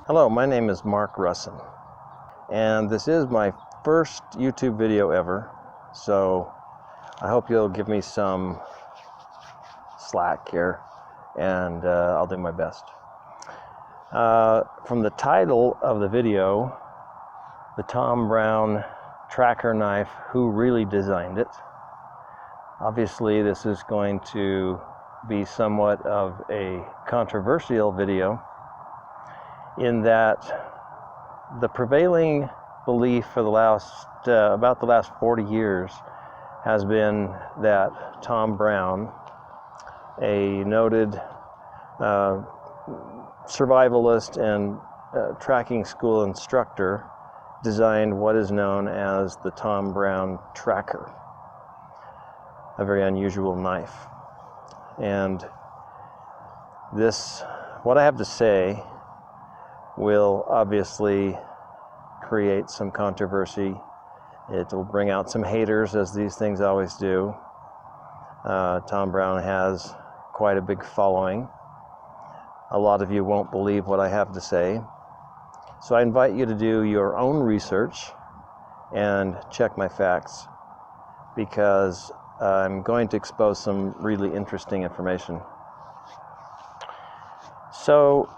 Hello, my name is Mark Russin, and this is my first YouTube video ever, so I hope you'll give me some slack here, and I'll do my best. From the title of the video, the Thom Browne tracker knife, who really designed it? Obviously, this is going to be somewhat of a controversial video, in that the prevailing belief for the last about the last 40 years has been that Thom Browne, a noted survivalist and tracking school instructor, designed what is known as the Thom Browne tracker, a very unusual knife. And this, what I have to say, will obviously create some controversy. It will bring out some haters, as these things always do. Thom Browne has quite a big following. A lot of you won't believe what I have to say. So I invite you to do your own research and check my facts, because I'm going to expose some really interesting information. So,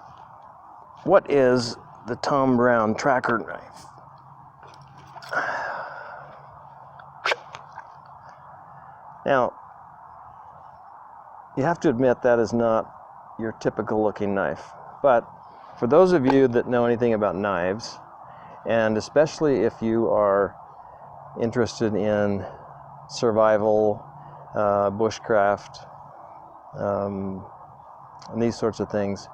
what is the Thom Browne tracker knife? Now, you have to admit that is not your typical looking knife. But for those of you that know anything about knives, and especially if you are interested in survival, bushcraft, and these sorts of things,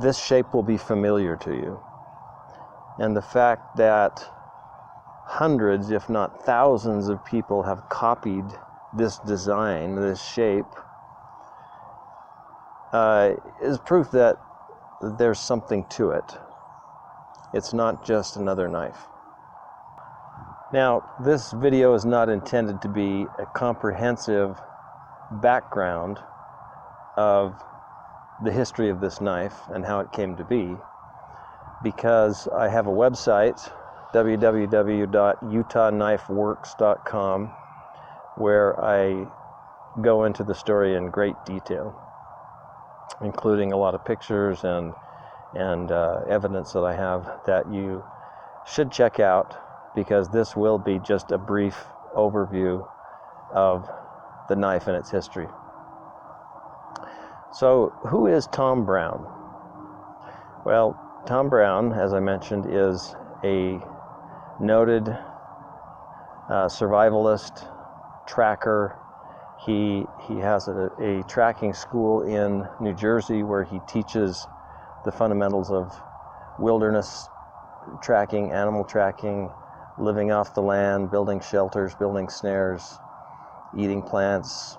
this shape will be familiar to you. And the fact that hundreds, if not thousands, of people have copied this design, this shape, is proof that there's something to it. It's not just another knife. Now, this video is not intended to be a comprehensive background of the history of this knife and how it came to be, because I have a website, www.utahknifeworks.com, where I go into the story in great detail, including a lot of pictures and evidence that I have that you should check out, because this will be just a brief overview of the knife and its history. So, who is Thom Browne? Well, Thom Browne, as I mentioned, is a noted survivalist, tracker. He has a tracking school in New Jersey where he teaches the fundamentals of wilderness tracking, animal tracking, living off the land, building shelters, building snares, eating plants,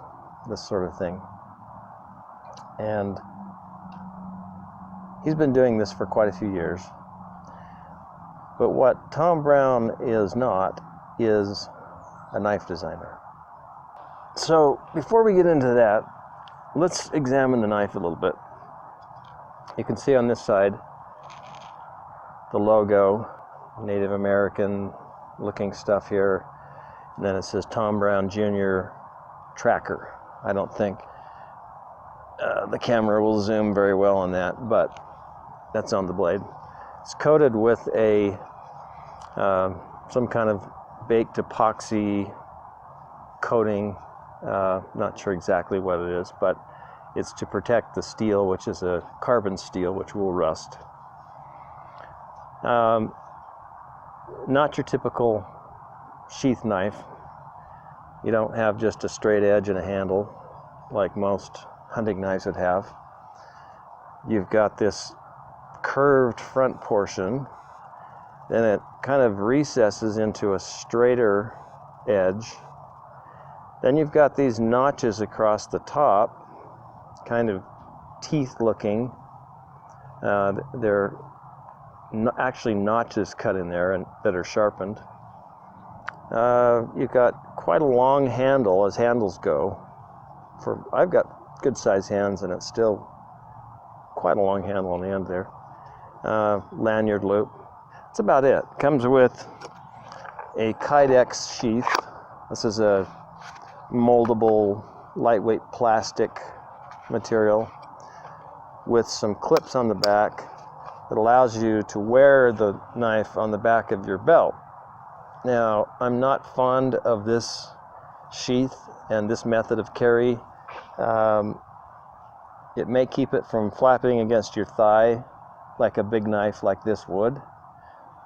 this sort of thing. And he's been doing this for quite a few years. But what Thom Browne is not is a knife designer. So before we get into that, let's examine the knife a little bit. You can see on this side the logo, Native American looking stuff here. And then it says Thom Browne Jr. Tracker. I don't think the camera will zoom very well on that, but that's on the blade. It's coated with a some kind of baked epoxy coating. Not sure exactly what it is, but it's to protect the steel, which is a carbon steel, which will rust. Not your typical sheath knife. You don't have just a straight edge and a handle like most hunting knives would have. You've got this curved front portion, then it kind of recesses into a straighter edge. Then you've got these notches across the top, kind of teeth looking. They're actually notches cut in there and that are sharpened. You've got quite a long handle, as handles go. I've got good sized hands, and it's still quite a long handle on the end there. lanyard loop. That's about it. Comes with a Kydex sheath. This is a moldable, lightweight plastic material with some clips on the back that allows you to wear the knife on the back of your belt. Now, I'm not fond of this sheath and this method of carry. It may keep it from flapping against your thigh like a big knife like this would,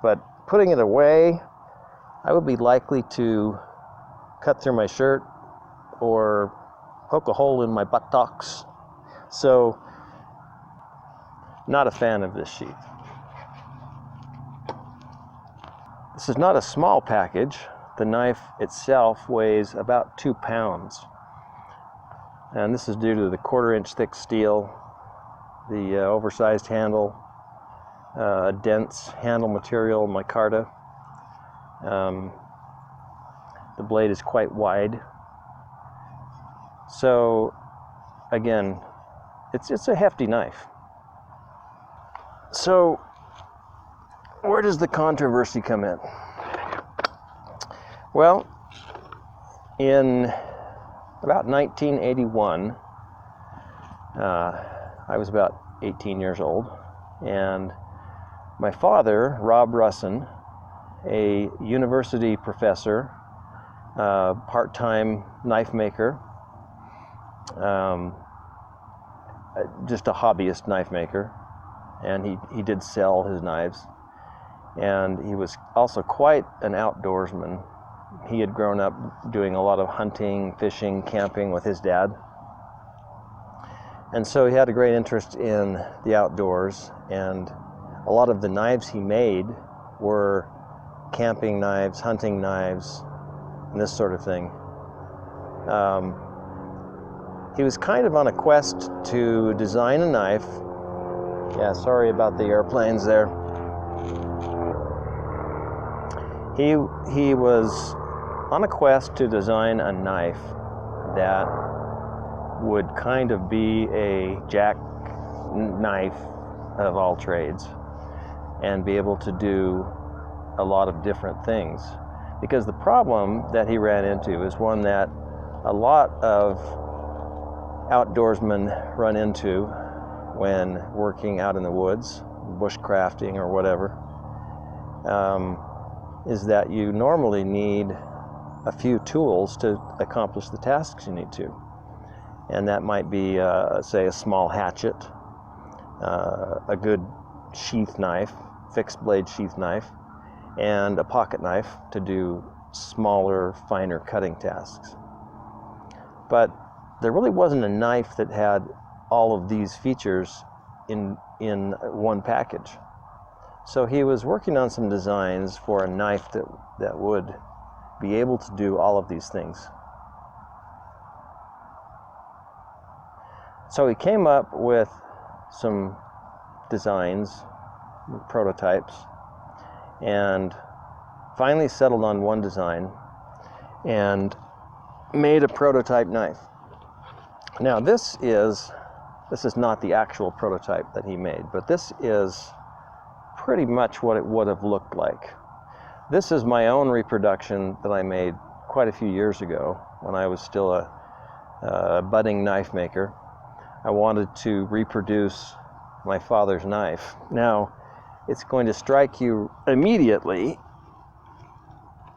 but putting it away, I would be likely to cut through my shirt or poke a hole in my buttocks. So, not a fan of this sheath. This is not a small package. The knife itself weighs about 2 pounds. And this is due to the 1/4-inch thick steel, the oversized handle, dense handle material, micarta. The blade is quite wide. So, again, it's a hefty knife. So, where does the controversy come in? Well, in about 1981, I was about 18 years old, and my father, Rob Russin, a university professor, part-time knife maker, just a hobbyist knife maker, and he did sell his knives, and he was also quite an outdoorsman. He had grown up doing a lot of hunting, fishing, camping with his dad, and so he had a great interest in the outdoors, and a lot of the knives he made were camping knives, hunting knives, and this sort of thing. He was kind of on a quest to design a knife. Yeah, sorry about the airplanes there. He was on a quest to design a knife that would kind of be a jack knife of all trades and be able to do a lot of different things. Because the problem that he ran into is one that a lot of outdoorsmen run into when working out in the woods, bushcrafting or whatever, is that you normally need a few tools to accomplish the tasks you need to. And that might be, say, a small hatchet, a good sheath knife, fixed blade sheath knife, and a pocket knife to do smaller, finer cutting tasks. But there really wasn't a knife that had all of these features in one package. So he was working on some designs for a knife that would be able to do all of these things. So he came up with some designs, prototypes, and finally settled on one design and made a prototype knife. Now this is not the actual prototype that he made, but this is pretty much what it would have looked like. This is my own reproduction that I made quite a few years ago when I was still a budding knife maker. I wanted to reproduce my father's knife. Now, it's going to strike you immediately,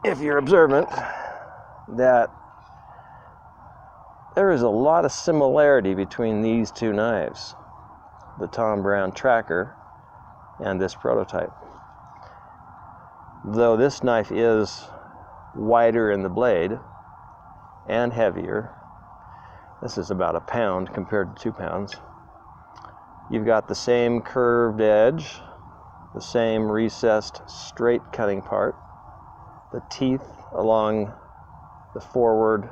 if you're observant, that there is a lot of similarity between these two knives, the Thom Browne Tracker and this prototype. Though this knife is wider in the blade and heavier, this is about 1 pound compared to 2 pounds. You've got the same curved edge, the same recessed straight cutting part, the teeth along the forward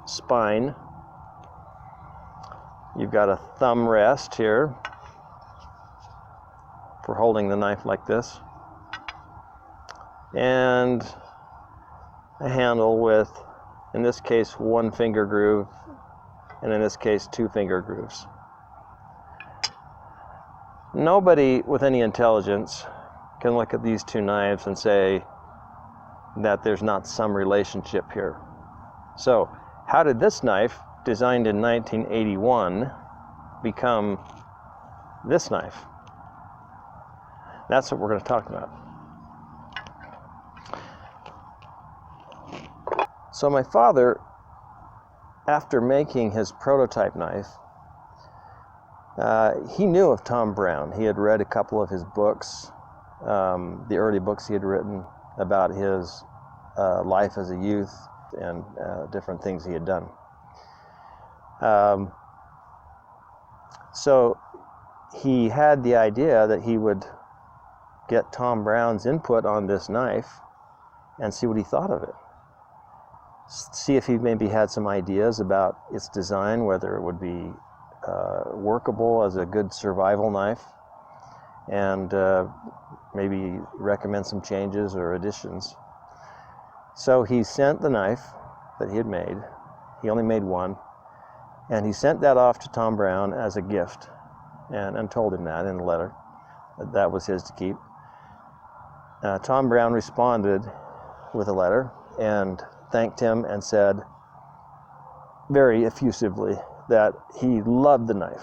spine. You've got a thumb rest here for holding the knife like this, and a handle with, in this case, 1 finger groove, and in this case, 2 finger grooves. nobody with any intelligence can look at these two knives and say that there's not some relationship here. So, how did this knife, designed in 1981, become this knife? That's what we're going to talk about. So my father, after making his prototype knife, he knew of Tom Brown. He had read a couple of his books, the early books he had written about his life as a youth and different things he had done. So he had the idea that he would get Tom Brown's input on this knife and see what he thought of it. See if he maybe had some ideas about its design, whether it would be workable as a good survival knife, and maybe recommend some changes or additions. So he sent the knife that he had made. He only made one, and he sent that off to Tom Brown as a gift, and told him that in a letter. That was his to keep. Tom Brown responded with a letter and thanked him and said very effusively that he loved the knife.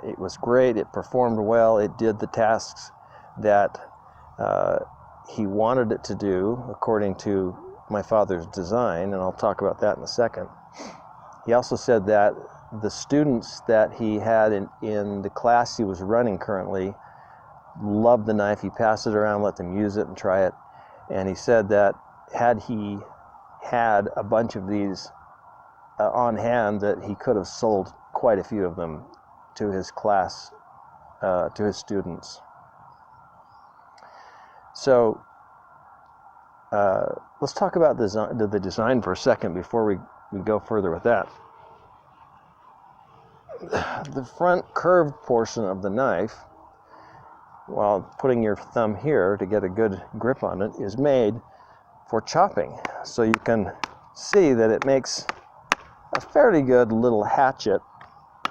It was great, it performed well, it did the tasks that he wanted it to do according to my father's design, and I'll talk about that in a second. He also said that the students that he had in the class he was running currently loved the knife. He passed it around, let them use it and try it, and he said that had he had a bunch of these on hand, that he could have sold quite a few of them to his class, to his students. So let's talk about the design for a second before we go further with that. The front curved portion of the knife, while putting your thumb here to get a good grip on it, is made for chopping. So you can see that it makes a fairly good little hatchet,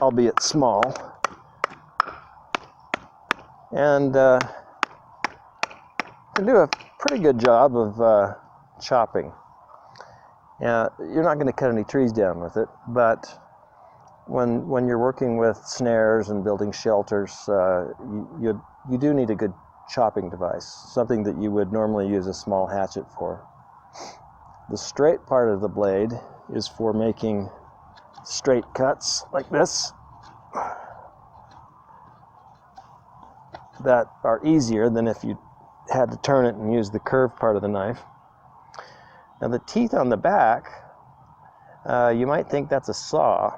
albeit small, and can do a pretty good job of chopping. You're not going to cut any trees down with it, but when you're working with snares and building shelters, you do need a good chopping device, something that you would normally use a small hatchet for. The straight part of the blade is for making straight cuts like this that are easier than if you had to turn it and use the curved part of the knife. Now the teeth on the back, you might think that's a saw.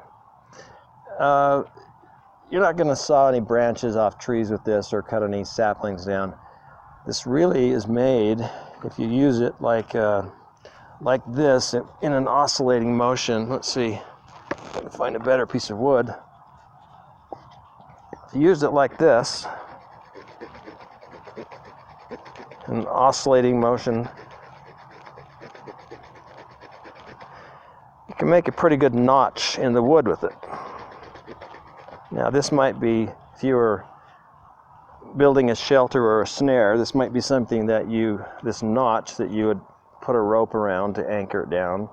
You're not going to saw any branches off trees with this or cut any saplings down. This really is made, if you use it like this in an oscillating motion. Let's see if I can find a better piece of wood. If you use it like this, an oscillating motion, you can make a pretty good notch in the wood with it. Now this might be, if you were building a shelter or a snare, this might be something that this notch that you would put a rope around to anchor it down,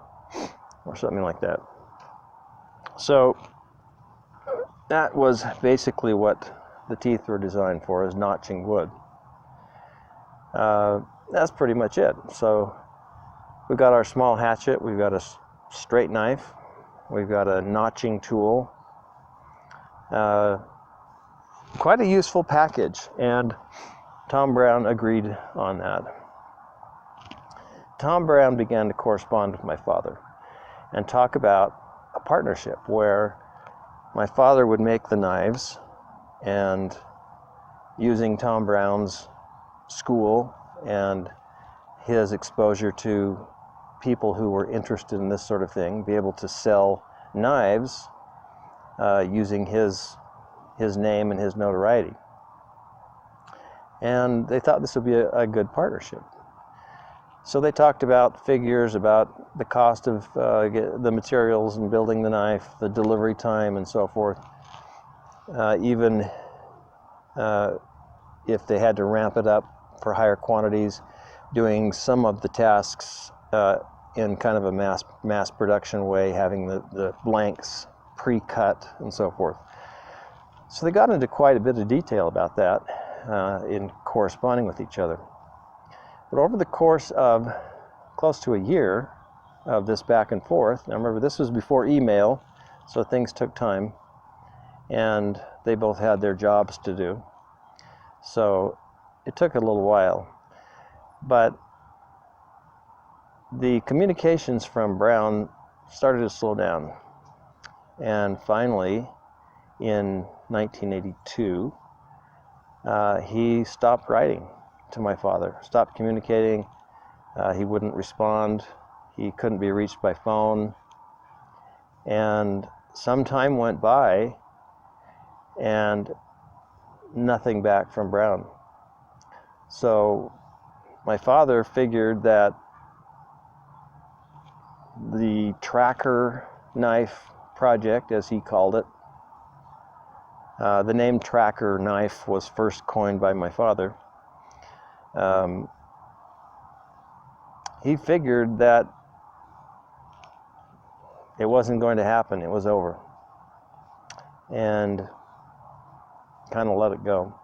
or something like that. So that was basically what the teeth were designed for, is notching wood. That's pretty much it. So we've got our small hatchet, we've got a straight knife, we've got a notching tool. Quite a useful package, and Tom Brown agreed on that. Tom Brown began to correspond with my father and talk about a partnership where my father would make the knives, and using Tom Brown's school and his exposure to people who were interested in this sort of thing, be able to sell knives using his name and his notoriety. And they thought this would be a good partnership. So they talked about figures, about the cost of the materials and building the knife, the delivery time and so forth. Even if they had to ramp it up for higher quantities, doing some of the tasks in kind of a mass production way, having the blanks pre-cut and so forth. So they got into quite a bit of detail about that in corresponding with each other. But over the course of close to a year of this back and forth, now remember this was before email, so things took time, and they both had their jobs to do. So it took a little while. But the communications from Brown started to slow down. And finally, in 1982, he stopped writing to my father, stopped communicating. He wouldn't respond. He couldn't be reached by phone. And some time went by and nothing back from Brown. So my father figured that the tracker knife project, as he called it, the name tracker knife was first coined by my father. He figured that it wasn't going to happen, it was over, and kind of let it go.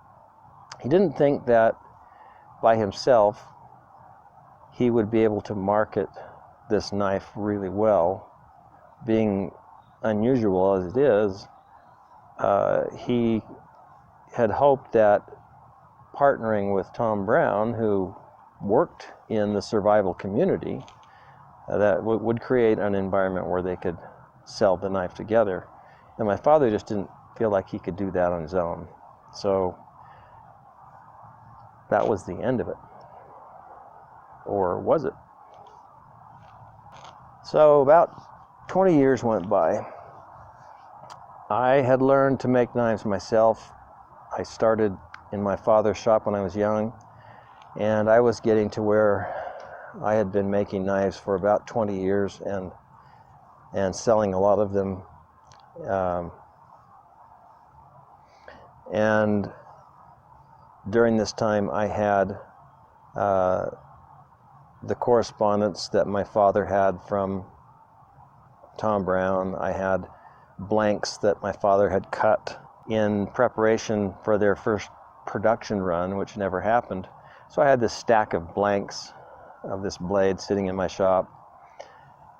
He didn't think that by himself he would be able to market this knife really well. Being unusual as it is, he had hoped that partnering with Tom Brown, who worked in the survival community, that would create an environment where they could sell the knife together. And my father just didn't feel like he could do that on his own. So that was the end of it. Or was it? So about 20 years went by. I had learned to make knives myself. I started in my father's shop when I was young, and I was getting to where I had been making knives for about 20 years and selling a lot of them. And during this time, I had the correspondence that my father had from Tom Brown. I had blanks that my father had cut in preparation for their first production run, which never happened. So I had this stack of blanks of this blade sitting in my shop,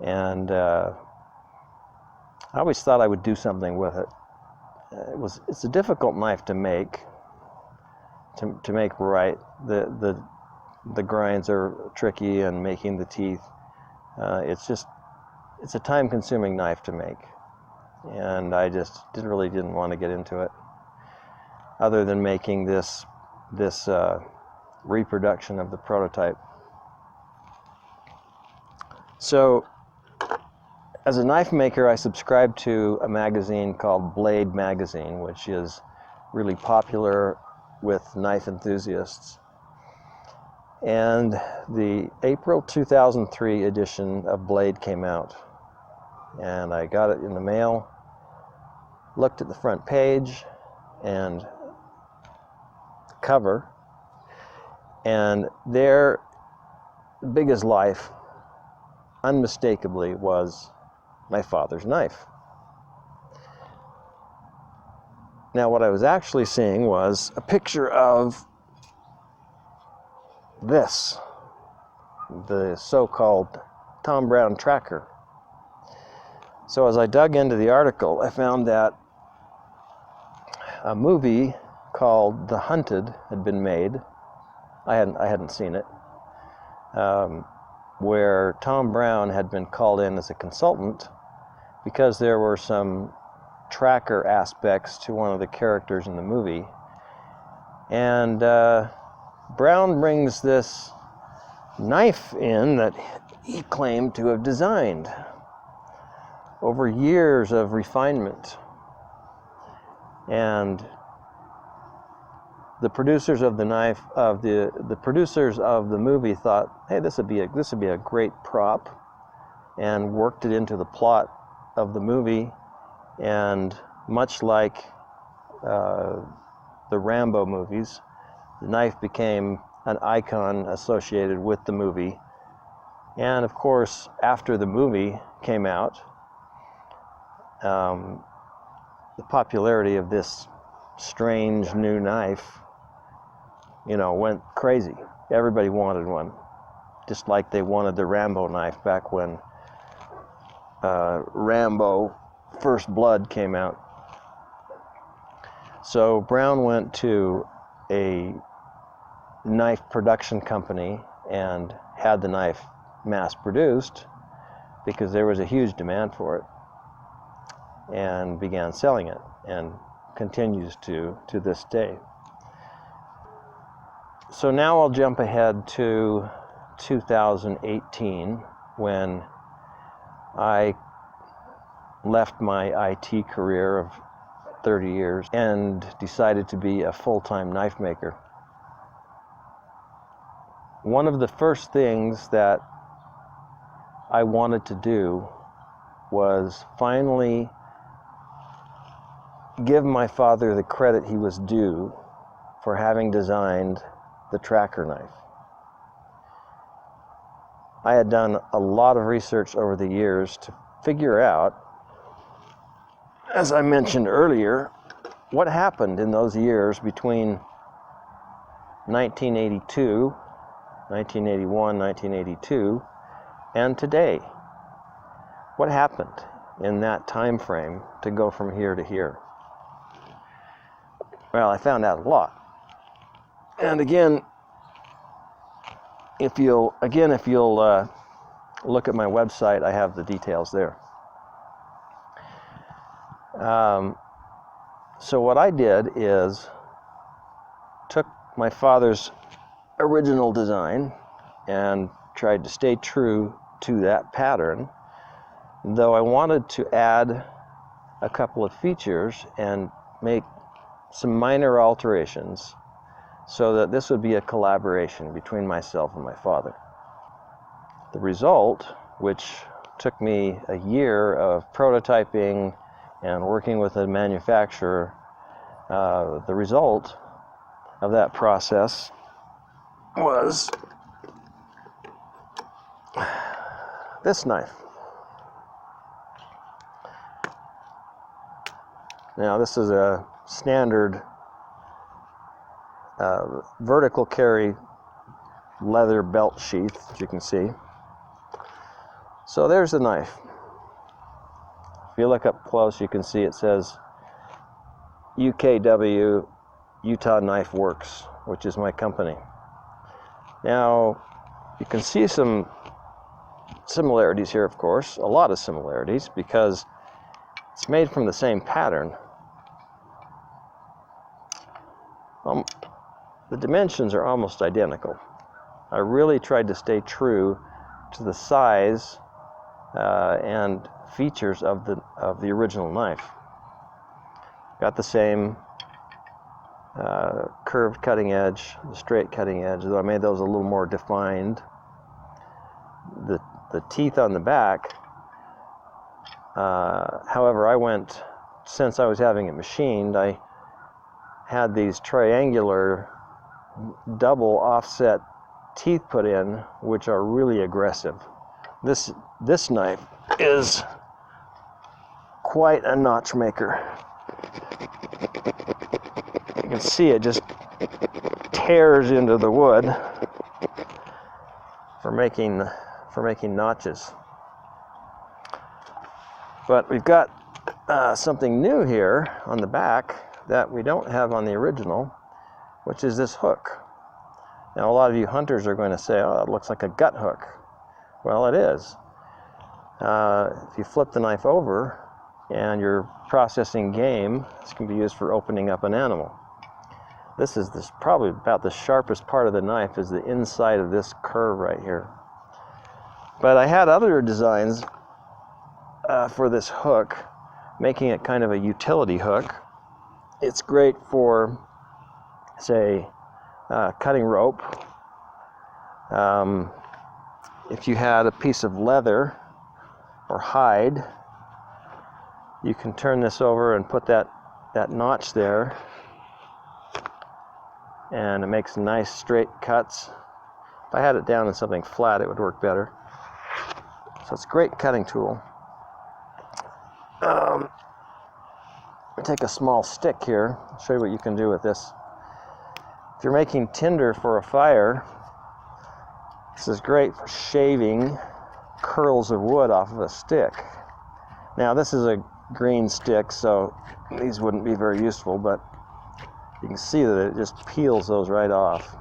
and I always thought I would do something with it. It's a difficult knife to make, to make right. The grinds are tricky, and making the teeth, it's a time-consuming knife to make, and I just really didn't want to get into it, other than making this reproduction of the prototype. So, as a knife maker, I subscribe to a magazine called Blade Magazine, which is really popular with knife enthusiasts. And the April 2003 edition of Blade came out, and I got it in the mail, looked at the front page and the cover, and there, big as life, unmistakably was my father's knife. Now, what I was actually seeing was a picture of this, the so-called Tom Brown tracker. So as I dug into the article, I found that a movie called The Hunted had been made. I hadn't seen it, where Tom Brown had been called in as a consultant because there were some tracker aspects to one of the characters in the movie. And Brown brings this knife in that he claimed to have designed over years of refinement. And the producers of the knife, the producers of the movie thought, hey, this would be a great prop, and worked it into the plot of the movie. And much like the Rambo movies. The knife became an icon associated with the movie. And of course, after the movie came out, the popularity of this strange new knife, went crazy. Everybody wanted one, just like they wanted the Rambo knife back when Rambo First Blood came out. So Brown went to a knife production company and had the knife mass produced because there was a huge demand for it, and began selling it, and continues to this day. So now I'll jump ahead to 2018, when I left my IT career of 30 years and decided to be a full-time knife maker. One of the first things that I wanted to do was finally give my father the credit he was due for having designed the Tracker knife. I had done a lot of research over the years to figure out, as I mentioned earlier, what happened in those years between 1982, 1981, 1982, and today. What happened in that time frame to go from here to here? Well, I found out a lot. And again, if you'll look at my website, I have the details there. So what I did is took my father's original design and tried to stay true to that pattern, though I wanted to add a couple of features and make some minor alterations so that this would be a collaboration between myself and my father. The result, which took me a year of prototyping and working with a manufacturer, the result of that process was this knife. Now, this is a standard vertical carry leather belt sheath, as you can see. So there's the knife. If you look up close, you can see it says UKW, Utah Knife Works, which is my company. Now, you can see some similarities here, of course, a lot of similarities, because it's made from the same pattern. The dimensions are almost identical. I really tried to stay true to the size and features of the original knife. Got the same curved cutting edge, the straight cutting edge, though I made those a little more defined. The teeth on the back, however, since I was having it machined, I had these triangular double offset teeth put in, which are really aggressive. This knife is quite a notch maker. You can see it just tears into the wood for making notches. But we've got something new here on the back that we don't have on the original, which is this hook. Now, a lot of you hunters are going to say, oh, it looks like a gut hook. Well, it is. If you flip the knife over and you're processing game, this can be used for opening up an animal. This probably about the sharpest part of the knife is the inside of this curve right here. But I had other designs for this hook, making it kind of a utility hook. It's great for, say, cutting rope. If you had a piece of leather or hide, you can turn this over and put that notch there and it makes nice straight cuts. If I had it down in something flat, it would work better. So it's a great cutting tool. Take a small stick here. I'll show you what you can do with this. If you're making tinder for a fire, this is great for shaving curls of wood off of a stick. Now this is a green stick, so these wouldn't be very useful, but you can see that it just peels those right off.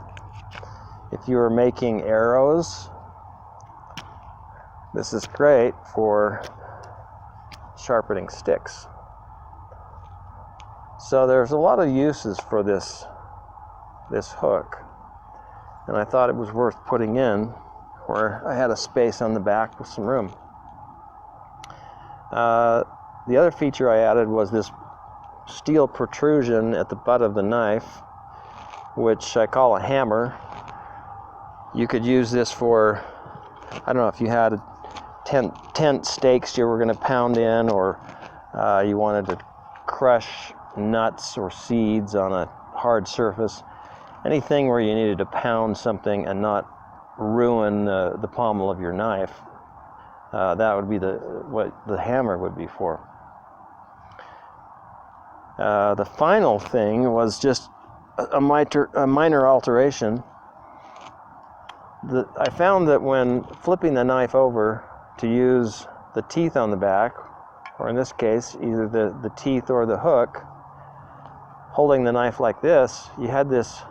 If you are making arrows, this is great for sharpening sticks. So there's a lot of uses for this hook, and I thought it was worth putting in where I had a space on the back with some room. The other feature I added was this steel protrusion at the butt of the knife, which I call a hammer. You could use this for, I don't know, if you had tent stakes you were going to pound in, or you wanted to crush nuts or seeds on a hard surface. Anything where you needed to pound something and not ruin the pommel of your knife, that would be what the hammer would be for. The final thing was just a minor alteration. I found that when flipping the knife over to use the teeth on the back, or in this case, either the teeth or the hook, holding the knife like this, you had this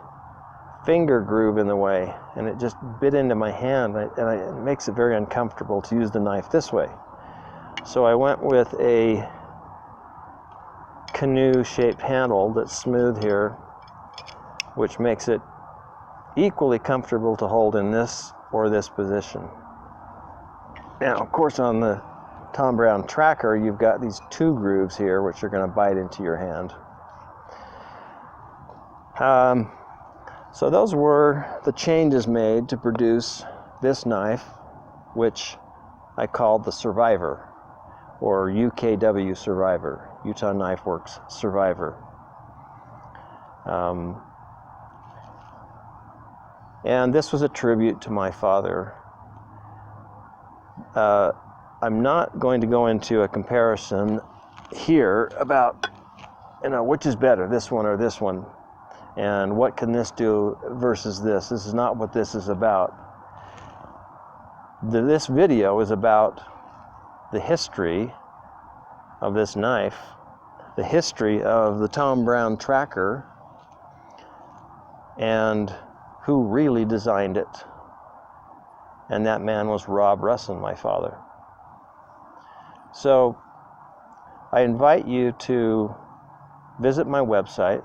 finger groove in the way, and it just bit into my hand, and it makes it very uncomfortable to use the knife this way. So I went with a canoe-shaped handle that's smooth here, which makes it equally comfortable to hold in this or this position. Now, of course, on the Thom Browne tracker, you've got these two grooves here, which are going to bite into your hand. So those were the changes made to produce this knife, which I called the Survivor, or UKW Survivor, Utah Knife Works Survivor. And this was a tribute to my father. I'm not going to go into a comparison here about, which is better, this one or this one, and what can this do versus this. This is not what this is about. This video is about the history of this knife, the history of the Thom Browne tracker, and who really designed it. And that man was Rob Russin, my father. So I invite you to visit my website,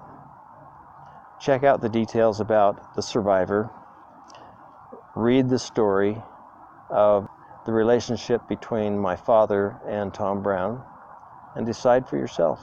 check out the details about the Survivor, read the story of the relationship between my father and Thom Browne, and decide for yourself.